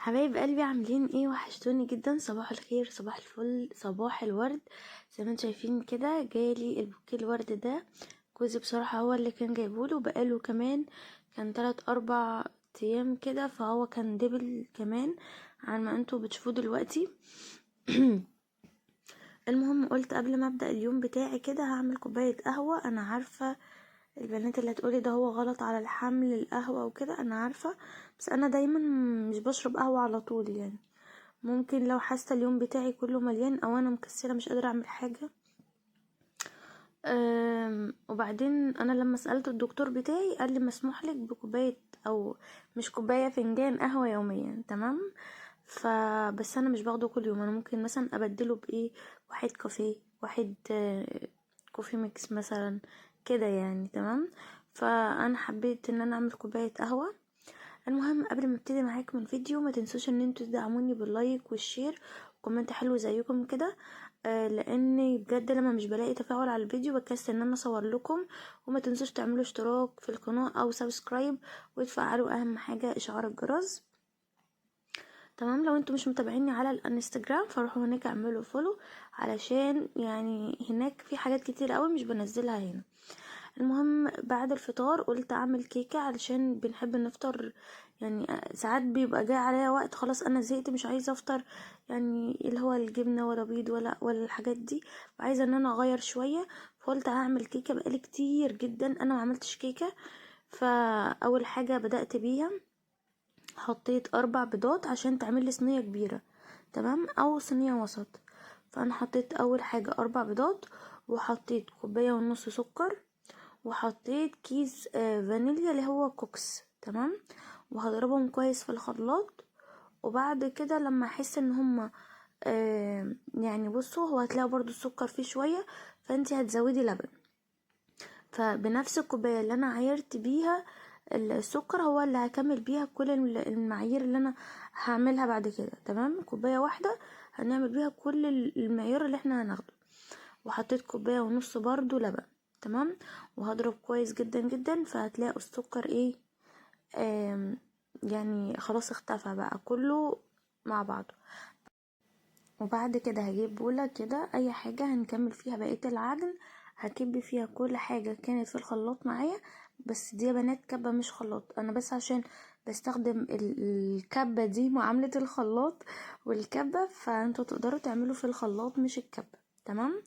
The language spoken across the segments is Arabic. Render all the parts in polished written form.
حبايب قلبي عاملين ايه؟ وحشتوني جدا. صباح الخير، صباح الفل، صباح الورد. زي ما انتم شايفين كده جالي البوكيه الورد ده. جوزي بصراحة هو اللي كان جايبوله، بقاله كمان كان 3 4 ايام كده، فهو كان دبل كمان عن ما انتوا بتشوفوه دلوقتي. المهم قلت قبل ما ابدأ اليوم بتاعي كده هعمل كوباية قهوة. انا عارفة البنات اللي هتقولي ده هو غلط على الحمل القهوة وكده، انا عارفة، بس انا دايما مش بشرب قهوة على طول يعني. ممكن لو حاسه اليوم بتاعي كله مليان او انا مكسله مش قادره اعمل حاجه. وبعدين انا لما سالت الدكتور بتاعي قال لي مسموح لك بكوبايه، او مش كوبايه، فنجان قهوه يوميا، تمام. فبس انا مش باخده كل يوم، انا ممكن مثلا ابدله بايه، واحد كافيه، واحد كوفي ميكس مثلا كده يعني، تمام. فانا حبيت ان انا اعمل كوبايه قهوه. المهم قبل ما ابتدي معاكم الفيديو ما تنسوش ان انتوا تدعموني باللايك والشير وكومنت حلو زيكم كده. لاني بجد لما مش بلاقي تفاعل على الفيديو بكسل ان انا اصور لكم. وما تنسوش تعملوا اشتراك في القناة او سبسكرايب وتفعلوا اهم حاجة اشعار الجرس، تمام. لو انتوا مش متابعيني على الانستجرام فروحوا هناك اعملوا فولو، علشان يعني هناك في حاجات كتير قوي مش بنزلها هنا. المهم بعد الفطار قلت اعمل كيكة علشان بنحب نفطر يعني. ساعات بيبقى جاي عليا وقت خلاص انا زهقت مش عايزه افطر، يعني اللي هو الجبنه ولا بيض ولا الحاجات دي، وعايزه ان انا اغير شويه. فقلت هعمل كيكه، بقالي كتير جدا انا ما عملتش كيكه. فاول حاجه بدات بيها حطيت 4 بيضات عشان تعمل لي صينيه كبيره، تمام، او صينيه وسط. فانا حطيت اول حاجه 4 بيضات، وحطيت كوبايه ونص سكر، وحطيت كيس فانيليا اللي هو كوكس، تمام. وهضربهم كويس في الخلاط. وبعد كده لما احس ان هما يعني بصوا، هو هتلاقوا برضو السكر فيه شوية، فانتي هتزودي لبن. فبنفس الكوباية اللي انا عايرت بيها السكر هو اللي هكمل بيها كل المعايير اللي انا هعملها بعد كده، تمام. كوباية واحدة هنعمل بيها كل المعيار اللي احنا هناخده. وحطيت كوباية ونص برضو لبن، تمام. وهضرب كويس جدا جدا، فهتلاقوا السكر ايه، يعني خلاص اختفى بقى كله مع بعضه. وبعد كده هجيب بولة كده اي حاجة هنكمل فيها بقية العجن، هكب فيها كل حاجة كانت في الخلاط معايا. بس دي يا بنات كبة مش خلاط، انا بس عشان بستخدم الكبة دي معاملة الخلاط والكبة، فانتوا تقدروا تعملوا في الخلاط مش الكبة، تمام.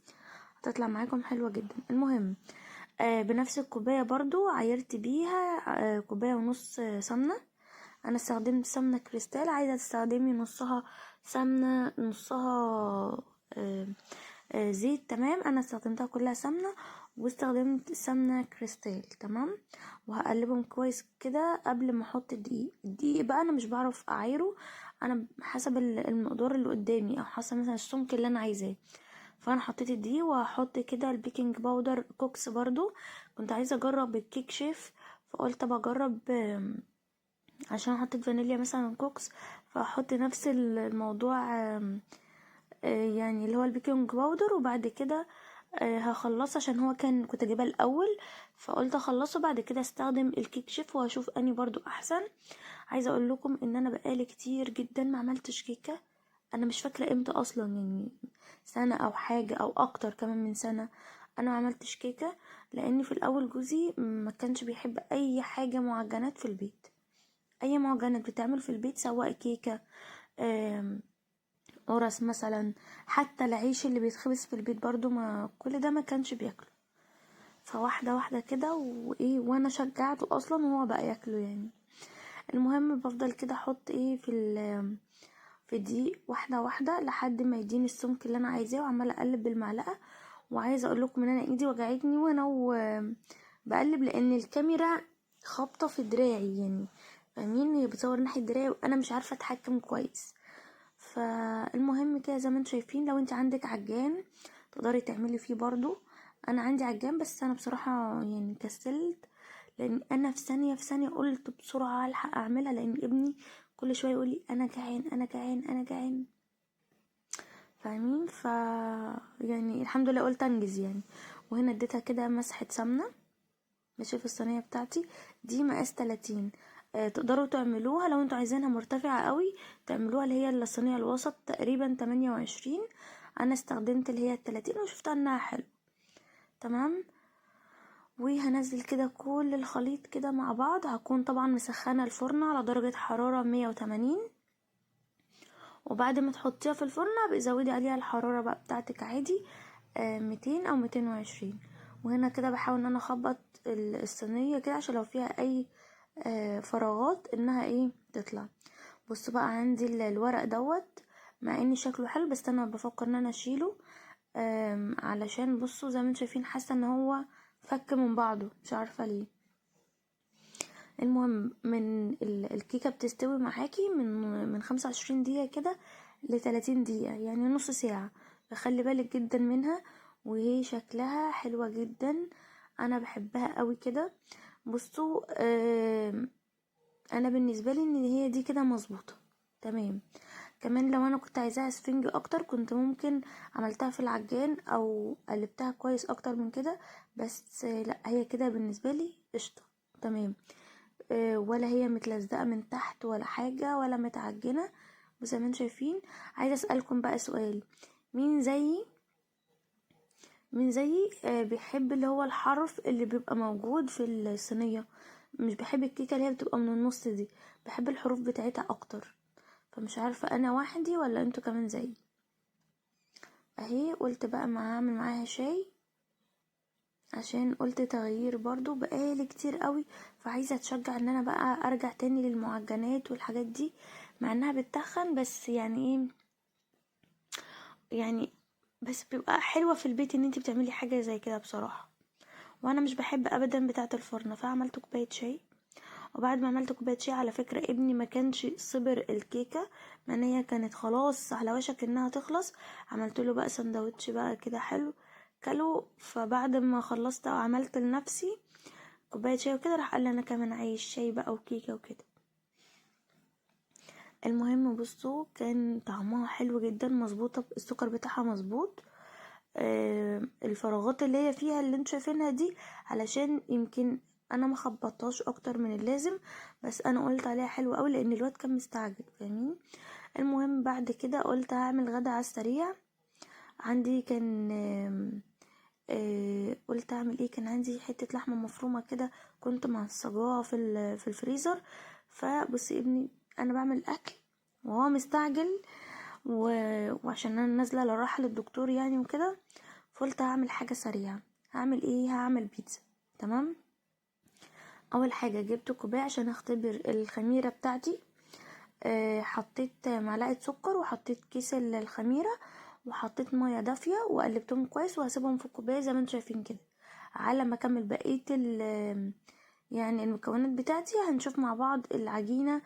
هتطلع معاكم حلوة جدا. المهم بنفس الكوباية برضو عايرت بيها كوباية ونص سمنة. انا استخدمت سمنة كريستال، عايزة تستخدمي نصها سمنة نصها زيت، تمام. انا استخدمتها كلها سمنة واستخدمت سمنة كريستال، تمام. وهقلبهم كويس كده قبل ما احط الدقيق بقى انا مش بعرف اعايره، انا حسب المقدار اللي قدامي او حسب مثلا السمك اللي انا عايزاه. فانا حطيت الدقيق وهحط كده البيكنج باودر كوكس برضو. كنت عايزه اجرب الكيك شيف فقلت بجرب عشان حطيت فانيليا مثلا كوكس، فاحط نفس الموضوع يعني اللي هو البيكنج باودر. وبعد كده هخلصه عشان هو كنت جايباه الاول، فقلت اخلصه بعد كده استخدم الكيك شيف وهشوف اني برضو احسن. عايزه اقول لكم ان انا بقالي كتير جدا ما عملتش كيكه. انا مش فاكره امتى اصلا، يعني سنه او حاجه او اكتر كمان من سنه انا ما عملتش كيكه. لاني في الاول جوزي ما كانش بيحب اي حاجه معجنات في البيت. اي معجنات بتعمل في البيت سواء كيكه، قرص مثلا، حتى العيش اللي بيتخبز في البيت برضو ما كل ده ما كانش بياكله. فواحده واحده كده وايه، وانا شجعته اصلا وهو بقى ياكله يعني. المهم بفضل كده احط ايه في دقيق واحده واحده لحد ما يديني السمك اللي انا عايزاه، وعماله اقلب بالمعلقه. وعايزه اقول لكم ان انا ايدي وجعتني وانا بقلب، لان الكاميرا خابطه في دراعي يعني، فاهمين، هي بتصور ناحيه دراعي وانا مش عارفه اتحكم كويس. فالمهم كده زي ما انتم شايفين، لو انت عندك عجان تقدري تعملي فيه برضو. انا عندي عجان بس انا بصراحه يعني كسلت، لان انا في ثانيه في ثانيه قلت بسرعه الحق اعملها، لان ابني كل شويه يقول لي انا جعان انا جعان انا جعان، فاهمين. يعني الحمد لله قلت انجز يعني. وهنا اديتها كده مسحه سمنه ماشي في الصينيه بتاعتي، دي مقاس 30. تقدروا تعملوها لو انتوا عايزينها مرتفعة قوي، تعملوها اللي هي الصينية الوسط تقريبا 28. انا استخدمت اللي هي 30 وشفت انها حلو. تمام. وهنزل كده كل الخليط كده مع بعض. هكون طبعا مسخنة الفرن على درجة حرارة 180، وبعد ما تحطيها في الفرن بزودي عليها الحرارة بقى بتاعتك عادي، 200 او 220. وهنا كده بحاول ان انا اخبط الصينية كده عشان لو فيها اي فراغات انها ايه تطلع. بصوا بقى عندي الورق دوت، مع ان شكله حلو بس انا بفكر ان انا اشيله، علشان بصوا زي ما انتم شايفين حاسه ان هو فك من بعضه، مش عارفه ليه. المهم من الكيكه بتستوي معاكي من 25 دقيقه كده ل30 دقيقه، يعني نص ساعه. فخلي بالك جدا منها، وهي شكلها حلوه جدا، انا بحبها قوي كده. بصوا انا بالنسبه لي ان هي دي كده مظبوطه تمام. كمان لو انا كنت عايزاها سفنج اكتر كنت ممكن عملتها في العجان او قلبتها كويس اكتر من كده، بس لا هي كده بالنسبه لي قشطه تمام. ولا هي متلزقه من تحت ولا حاجه ولا متعجنه، وزي ما انتم شايفين. عايزه اسالكم بقى سؤال، مين زيي بيحب اللي هو الحرف اللي بيبقى موجود في الصينيه؟ مش بحب الكيكه اللي هي بتبقى من النص دي، بحب الحروف بتاعتها اكتر. فمش عارفه انا وحدي ولا انتوا كمان زيي. اهي قلت بقى ما اعمل معاها شاي، عشان قلت تغيير برضو بقالي كتير قوي، فعايزه اتشجع ان انا بقى ارجع تاني للمعجنات والحاجات دي، مع انها بتتخن بس يعني ايه، يعني بس بيبقى حلوه في البيت ان انتي بتعملي حاجه زي كده بصراحه. وانا مش بحب ابدا بتاعه الفرن، فعملت كوبايه شاي. وبعد ما عملت كوبايه شاي على فكره ابني ما كانش صبر الكيكه، ما ان هي كانت خلاص على وشك انها تخلص، عملت له بقى سندوتش بقى كده حلو كلو. فبعد ما خلصت وعملت لنفسي كوبايه شاي وكده راح قال لي انا كمان عايز شاي بقى وكيكه وكده. المهم بصوا كان طعمها حلو جدا، مظبوطه السكر بتاعها مظبوط. الفراغات اللي هي فيها اللي انتوا شايفينها دي علشان يمكن انا ما خبطتهاش اكتر من اللازم، بس انا قلت عليها حلوه قوي لان الواد كان مستعجل فاهمين. المهم بعد كده قلت هعمل غدا على السريع. عندي كان قلت اعمل ايه، كان عندي حته لحمه مفرومه كده كنت معصجاها في الفريزر. فبص ابني انا بعمل اكل وهو مستعجل وعشان انا نازله لراحه للدكتور يعني وكده، فقلت هعمل حاجه سريعه. هعمل ايه؟ هعمل بيتزا. تمام. اول حاجه جبت كوبايه عشان اختبر الخميره بتاعتي. حطيت معلقه سكر وحطيت كيس الخميره وحطيت ميه دافيه وقلبتهم كويس وهسيبهم في الكوبايه زي ما انتم شايفين كده على ما اكمل بقيه يعني المكونات بتاعتي. هنشوف مع بعض العجينه،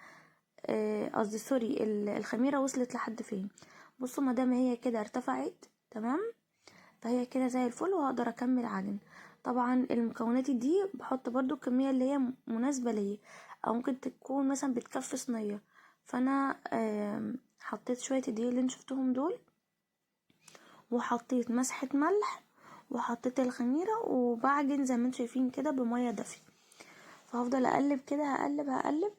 قصدي سوري الخميره وصلت لحد فين. بصوا مادام هي كده ارتفعت تمام، فهي كده زي الفل وهقدر اكمل عجن. طبعا المكونات دي بحط برضو الكميه اللي هي مناسبه ليا، او ممكن تكون مثلا بتكفي صينيه. فانا حطيت شويه الدقيق اللي انتوا شفتوهم دول، وحطيت مسحه ملح، وحطيت الخميره وبعجن زي ما انتوا شايفين كده بميه دافيه. فهفضل اقلب كده، هقلب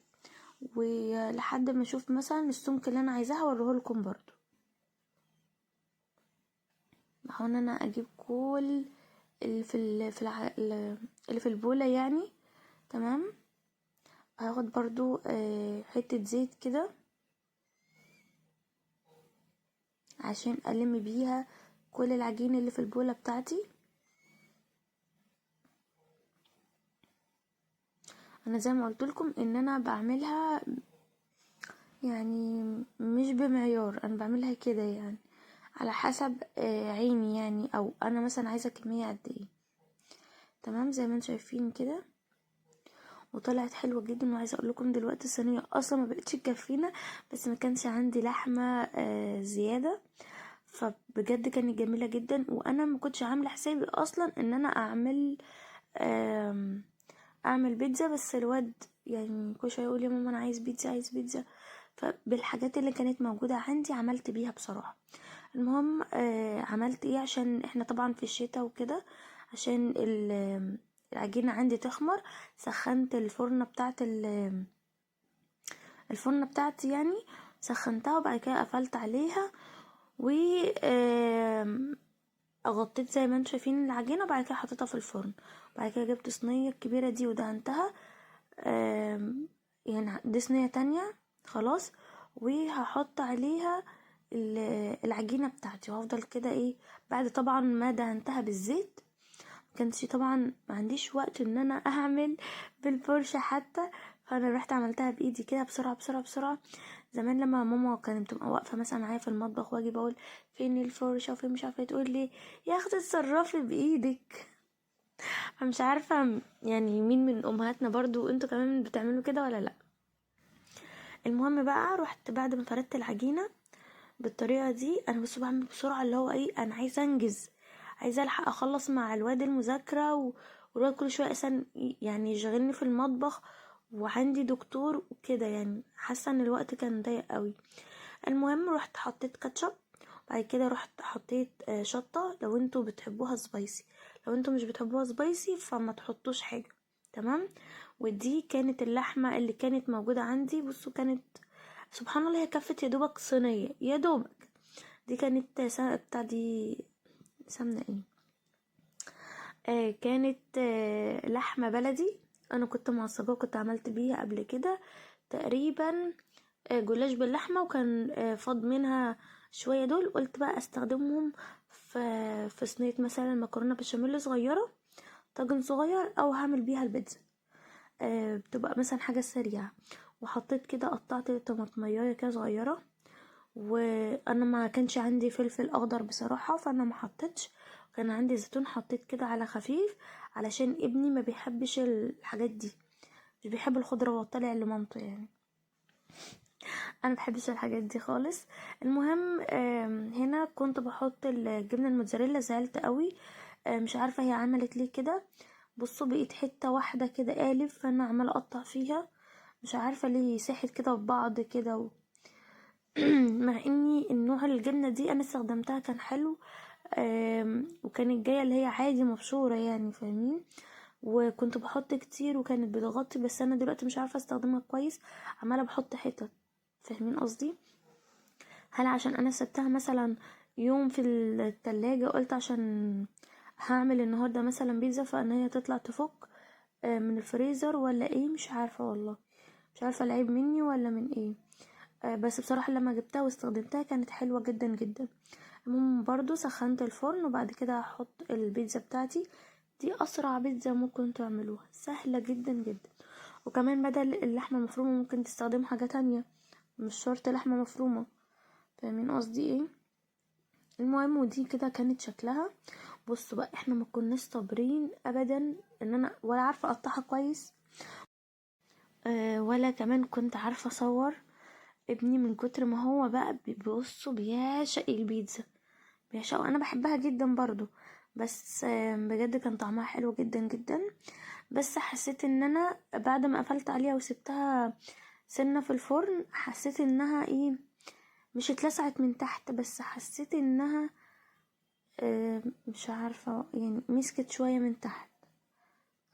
ولحد ما اشوف مثلا السمك اللي انا عايزاه هوريه لكم برضو. بحاول ان انا اجيب كل اللي اللي في البولة يعني. تمام. هاخد برضو حتة زيت كده عشان الم بيها كل العجين اللي في البولة بتاعتي. انا زي ما قلت لكم ان انا بعملها يعني مش بمعيار، انا بعملها كده يعني على حسب عيني يعني، او انا مثلا عايزة كمية قد ايه. تمام زي ما انتم شايفين كده وطلعت حلوه جدا. وعايزه اقول لكم دلوقتي الصينيه اصلا ما بقتش تكفينا، بس ما كانش عندي لحمه زياده، فبجد كانت جميله جدا. وانا ما كنتش عامله حسابي اصلا ان انا اعمل بيتزا، بس الواد يعني كل شويه يقول يا ماما انا عايز بيتزا عايز بيتزا، فبالحاجات اللي كانت موجوده عندي عملت بيها بصراحه. المهم عملت ايه عشان احنا طبعا في الشتاء وكده، عشان العجينة عندي تخمر. سخنت الفرن بتاعت الفرن بتاعتي يعني، سخنتها وبعد كده قفلت عليها و غطيت زي ما انتم شايفين العجينه، وبعد كده حطيتها في الفرن. بعد كده جبت صينيه الكبيره دي ودهنتها، يعني دي صينيه تانية خلاص، وهحط عليها العجينه بتاعتي، وهفضل كده ايه بعد طبعا ما دهنتها بالزيت. كانش طبعا ما عنديش وقت ان انا اعمل بالفرشه حتى، فانا رحت عملتها بايدي كده بسرعه بسرعه بسرعه. زمان لما ماما كانت بتبقى واقفه مثلا معايا في المطبخ واجي بقول فين الفرشه وفين مش عارفه، تقول لي يا اختي اتصرفي بايدك. فمش عارفه يعني مين من امهاتنا برضو انتوا كمان بتعملوا كده ولا لا. المهم بقى رحت بعد ما فردت العجينه بالطريقه دي، انا بس بعمل بسرعه اللي هو ايه، انا عايزه انجز، عايزه الحق اخلص مع الواد المذاكره والواد كل شويه اصلا يعني يشغلني في المطبخ، وعندي دكتور وكده، يعني حاسه ان الوقت كان ضيق قوي. المهم رحت حطيت كاتشب، بعد كده رحت حطيت شطه لو انتوا بتحبوها سبايسي، لو انتوا مش بتحبوها سبايسي فما تحطوش حاجه. تمام. ودي كانت اللحمه اللي كانت موجوده عندي، بصوا كانت سبحان الله هي كفت يا دوبك صينيه يا دوبك. دي كانت بتاع دي سمنه ايه، كانت لحمه بلدي، انا كنت معصبه وكنت عملت بيها قبل كده تقريبا جلاش باللحمه، وكان فاض منها شويه، دول قلت بقى استخدمهم في صينيه مثلا مكرونه بشاميل صغيره، طاجن صغير، او هعمل بيها البيتزا، بتبقى مثلا حاجه سريعه. وحطيت كده قطعت طماطميه كده صغيره، وانا ما كانش عندي فلفل اخضر بصراحه فانا ما حطيتش، كان عندي زيتون حطيت كده على خفيف، علشان ابني ما بيحبش الحاجات دي، مش بيحب الخضروات، طالع لمامته يعني، انا بحبش الحاجات دي خالص. المهم هنا كنت بحط الجبنه الموتزاريلا، زعلت قوي، مش عارفه هي عملت ليه كده. بصوا بقيت حته واحده كده قالب، فانا عماله اقطع فيها، مش عارفه ليه ساحت كده في بعض كده مع اني النوع الجبنه دي انا استخدمتها كان حلو، وكانت جايه اللي هي عادي مبشوره يعني، فاهمين، وكنت بحط كتير وكانت بتغطي، بس انا دلوقتي مش عارفه استخدمها كويس، عماله بحط حتت، فاهمين قصدي. هل عشان انا سبتها مثلا يوم في التلاجة، قلت عشان هعمل النهارده مثلا بيتزا فان هي تطلع تفك من الفريزر، ولا ايه مش عارفه والله، مش عارفه العيب مني ولا من ايه. بس بصراحة لما جبتها واستخدمتها كانت حلوة جدا جدا. المهم برضو سخنت الفرن، وبعد كده هحط البيتزا بتاعتي، دي اسرع بيتزا ممكن تعملوها، سهلة جدا جدا. وكمان بدل اللحمة المفرومة ممكن تستخدموا حاجة تانية، مش شرط لحمة مفرومة، فاهمين قصدي ايه. المهم ودي كده كانت شكلها. بصوا بقى احنا ما كناش صابرين ابدا ان انا ولا عارفة اقطعها كويس، ولا كمان كنت عارفة اصور. ابني من كتر ما هو بقى بيبصوا بيعشق البيتزا، بيعشقوا، انا بحبها جدا برضو، بس بجد كان طعمها حلو جدا جدا. بس حسيت ان انا بعد ما قفلت عليها وسبتها سنة في الفرن، حسيت انها ايه، مش اتلسعت من تحت، بس حسيت انها مش عارفة يعني مسكت شوية من تحت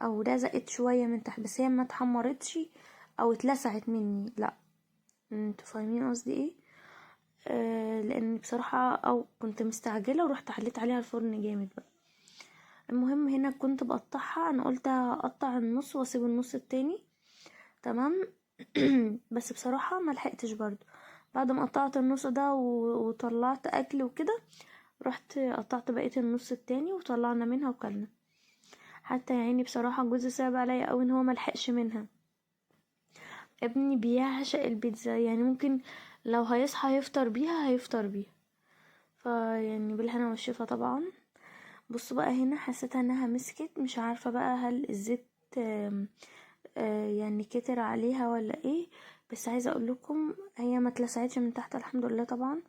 او لزقت شوية من تحت، بس هي ما اتحمرتش او اتلسعت مني، لا. انتوا فاهمين قصدي ايه. لان بصراحة او كنت مستعجلة ورحت حليت عليها الفرن جامد بقى. المهم هنا كنت بقطعها، انا قلت اقطع النص واسيب النص التاني، تمام. بس بصراحة ما لحقتش برضو، بعد ما قطعت النص ده وطلعت اكل وكده، رحت قطعت بقية النص التاني وطلعنا منها وكلنا. حتى يعني بصراحة جوزي صعب عليا قوي ان هو ملحقش منها، ابني بيعشق البيتزا، يعني ممكن لو هيصحى يفطر بيها هيفطر بيها، فيعني بالهنا والشفا طبعا. بصوا بقى هنا حسيتها انها مسكت، مش عارفة بقى هل الزيت يعني كتر عليها ولا ايه، بس عايزة اقول لكم هي ما اتلسعتش من تحت الحمد لله طبعا.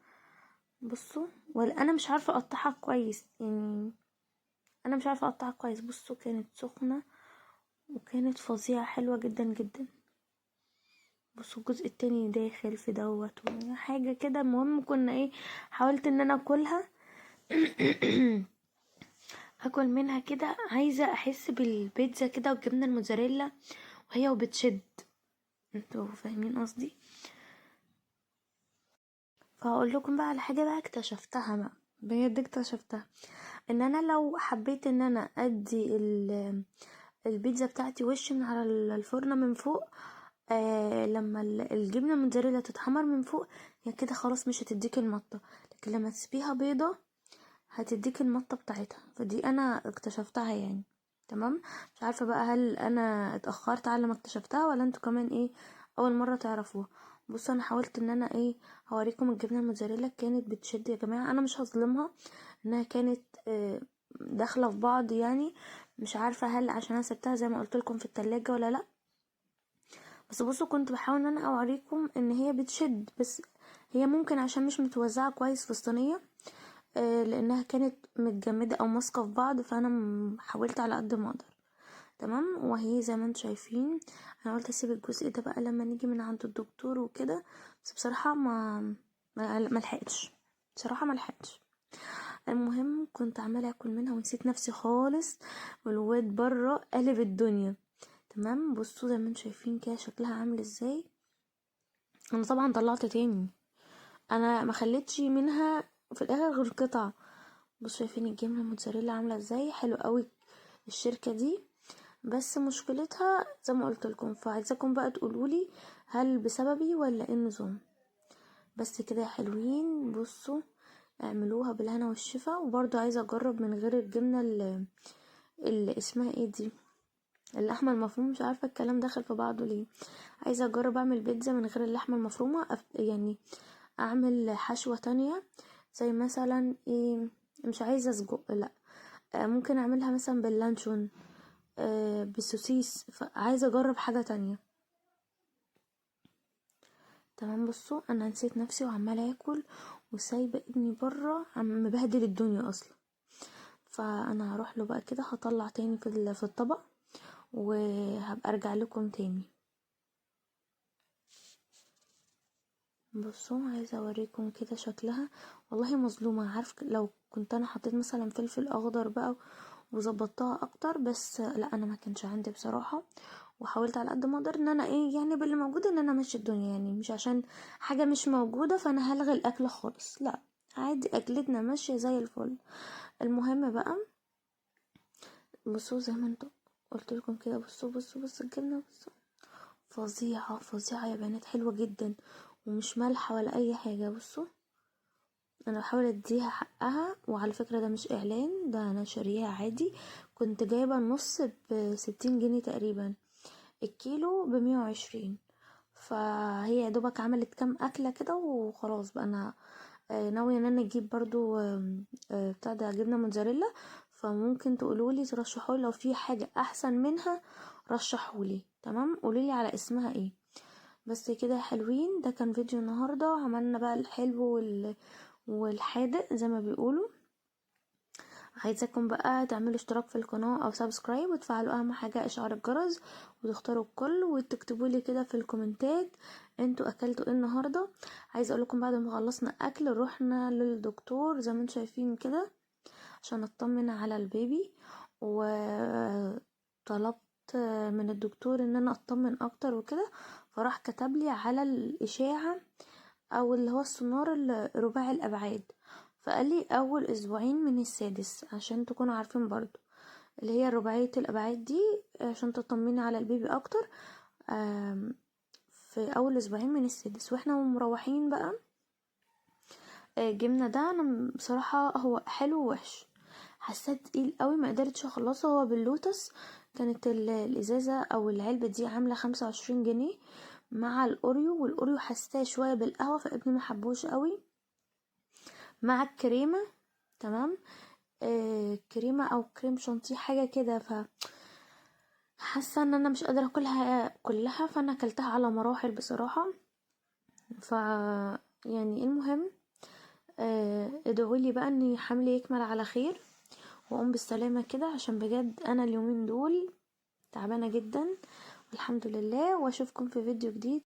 بصوا ولا انا مش عارفة اقطعها كويس يعني، انا مش عارفة اقطعها كويس. بصوا كانت سخنة وكانت فظيعة حلوة جدا جدا. بصوا الجزء التاني داخل في دوت حاجة كده. المهم كنا ايه، حاولت ان انا اكلها اكل منها كده، عايزة احس بالبيتزا كده والجبنة الموتزاريلا وهي وبتشد، انتوا فاهمين قصدي. فهقول لكم بقى على حاجه بقى اكتشفتها بقى، بجد اكتشفتها، ان انا لو حبيت ان انا ادي البيتزا بتاعتي وش من على الفرن من فوق، لما الجبنه الموتزاريلا تتحمر من فوق، هي كده خلاص مش هتديك المطه، لكن لما تسيبيها بيضه هتديك المطه بتاعتها. فدي انا اكتشفتها يعني. تمام. مش عارفه بقى هل انا اتاخرت على ما اكتشفتها ولا انتوا كمان ايه اول مره تعرفوها. بصوا انا حاولت ان انا هوريكم الجبنه الموتزاريلا كانت بتشد يا جماعه، انا مش هظلمها انها كانت داخله في بعض يعني. مش عارفه هل عشان انا سبتها زي ما قلت لكم في التلاجة ولا لا، بس بصوا كنت بحاول ان انا اوريكم ان هي بتشد، بس هي ممكن عشان مش متوزعه كويس في الصينيه، لانها كانت متجمده او ماسكه في بعض، فانا حاولت على قد ما اقدر. تمام. وهي زي ما انتم شايفين، انا قلت اسيب الجزء ده بقى لما نيجي من عند الدكتور وكده، بس بصراحه ما لحقتش، بصراحه ما لحقتش. المهم كنت عماله اكل منها ونسيت نفسي خالص، والواد بره قلب الدنيا. تمام. بصوا زي ما انتم شايفين كده شكلها عامل ازاي. انا طبعا طلعت تاني، انا ما خليتش منها في الاخر غير قطعه. بصوا شايفين الجبنه الموتزاريلا عامله ازاي، حلو قوي الشركه دي. بس مشكلتها زي ما قلت لكم، فعايزاكم بقى تقولولي هل بسببي ولا ايه النظام. بس كده يا حلوين، بصوا اعملوها بالهنا والشفا. وبرضو عايزه اجرب من غير الجبنه اللي اسمها ايه دي، اللحمه المفرومه. مش عارفه الكلام داخل في بعضه ليه. عايزه اجرب اعمل بيتزا من غير اللحمه المفرومه، يعني اعمل حشوه تانية، زي مثلا مش عايزه سجق، لا، ممكن اعملها مثلا باللانشون، بالسوسيس. عايزه اجرب حاجه تانية. تمام. بصوا انا نسيت نفسي وعماله اكل وسايبه ابني بره عم مبهدل الدنيا اصلا. فانا هروح له بقى كده، هطلع تاني في الطبق وهبقى ارجع لكم تاني. بصوا عايزه اوريكم كده شكلها. والله مظلومه، عارف لو كنت انا حطيت مثلا فلفل اخضر بقى وظبطتها اكتر، بس لا انا ما كانش عندي بصراحه. وحاولت على قد ما اقدر ان انا يعني باللي موجود ان انا امشي الدنيا، يعني مش عشان حاجه مش موجوده فانا هلغي الاكل خالص، لا، عادي اكلتنا ماشيه زي الفل. المهم بقى، بصوا زي ما انتوا قلت لكم كده، بصوا الجبنه، بصوا فظيعه فظيعه يا بنات، حلوه جدا ومش مالحه ولا اي حاجه. بصوا انا بحاول اديها حقها، وعلى فكره ده مش اعلان، ده انا شاريها عادي. كنت جايبه النص ب60 جنيه تقريبا، الكيلو ب120. فهي يا دوبك عملت كام اكله كده وخلاص بقى. انا ناويه ان انا اجيب برضو بتاع ده جبنه موتزاريلا، فممكن تقولولي ترشحولي لو في حاجه احسن منها، رشحولي. تمام. قوليلي على اسمها ايه. بس كده يا حلوين، ده كان فيديو النهارده، عملنا بقى الحلو والحادق زي ما بيقولوا. عايزاكم بقى تعملوا اشتراك في القناة او سبسكرايب، وتفعلوا اهم حاجة اشعار الجرس، وتختاروا الكل، وتكتبوا لي كده في الكومنتات انتوا اكلتوا ايه النهاردة. عايزه اقول لكم بعد ما خلصنا اكل رحنا للدكتور زي ما انتم شايفين كده، عشان اطمن على البيبي، وطلبت من الدكتور ان انا اطمن اكتر وكده، فراح كتبلي على الاشاعة او اللي هو السونار رباعي الابعاد. فقال لي اول اسبوعين من السادس، عشان تكونوا عارفين برضو اللي هي رباعية الابعاد دي، عشان تطمني على البيبي اكتر. في اول اسبوعين من السادس، واحنا مروحين بقى جبنا ده. انا بصراحة هو حلو ووحش، حسيت تقيل قوي ما قدرتش اخلصه. هو باللوتس، كانت الازازة او العلبة دي عاملة 25 جنيه مع الاوريو، والاوريو حسيتها شوية بالقهوة فابني ما حبوش قوي، مع الكريمة. تمام. كريمة او كريم شانتيه حاجة كده، حاسة ان انا مش قادرة اكلها كلها، فانا اكلتها على مراحل بصراحة. ف يعني المهم، ادعولي بقى ان حملي يكمل على خير واقوم بالسلامة كده، عشان بجد انا اليومين دول تعبانة جدا. الحمد لله، واشوفكم في فيديو جديد.